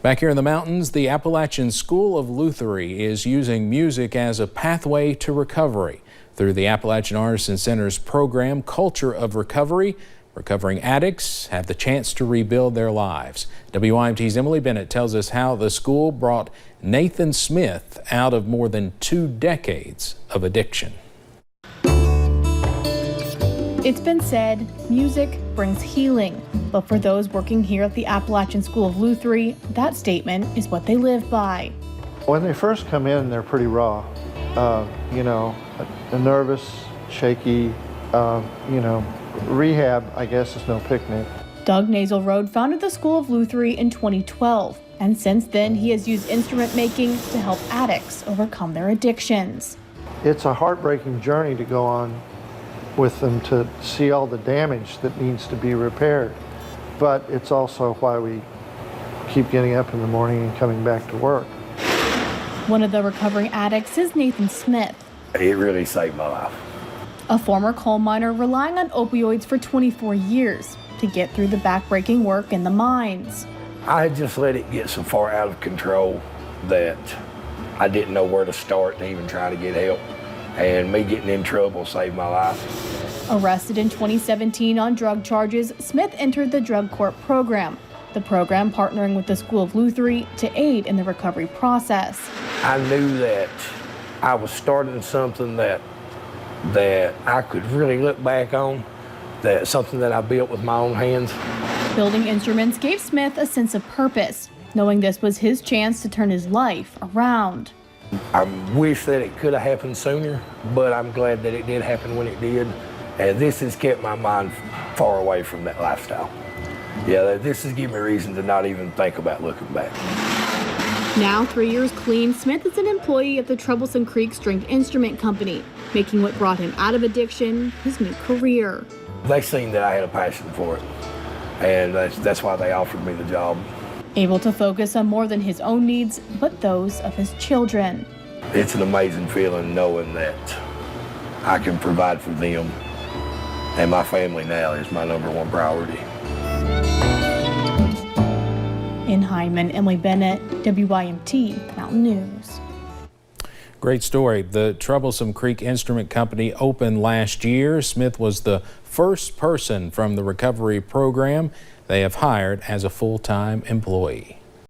Back here in the mountains, the Appalachian School of Lutherie is using music as a pathway to recovery. Through the Appalachian Artisan Center's program, Culture of Recovery, recovering addicts have the chance to rebuild their lives. WYMT's Emily Bennett tells us how the school brought Nathan Smith out of more than 2 decades of addiction. It's been said, music brings healing. But for those working here at the Appalachian School of Lutherie, that statement is what they live by. When they first come in, they're pretty raw. Nervous, shaky, rehab, I guess, is no picnic. Doug Naselrode founded the School of Lutherie in 2012. And since then, he has used instrument making to help addicts overcome their addictions. It's a heartbreaking journey to go on with them, to see all the damage that needs to be repaired. But it's also why we keep getting up in the morning and coming back to work. One of the recovering addicts is Nathan Smith. It really saved my life. A former coal miner relying on opioids for 24 years to get through the backbreaking work in the mines. I had just let it get so far out of control that I didn't know where to start to even try to get help. And me getting in trouble saved my life. Arrested in 2017 on drug charges, Smith entered the Drug Court program. The program partnering with the School of Lutherie to aid in the recovery process. I knew that I was starting something that I could really look back on, that something that I built with my own hands. Building instruments gave Smith a sense of purpose, knowing this was his chance to turn his life around. I wish that it could have happened sooner, but I'm glad that it did happen when it did. And this has kept my mind far away from that lifestyle. Yeah, this has given me reason to not even think about looking back. Now 3 years clean, Smith is an employee at the Troublesome Creek Stringed Instrument Company, making what brought him out of addiction his new career. They seen that I had a passion for it, and that's why they offered me the job. Able to focus on more than his own needs, but those of his children. It's an amazing feeling knowing that I can provide for them, and my family now is my #1 priority. In Hyman, Emily Bennett, WYMT Mountain News. Great story. The Troublesome Creek Instrument Company opened last year. Smith was the first person from the recovery program they have hired as a full-time employee.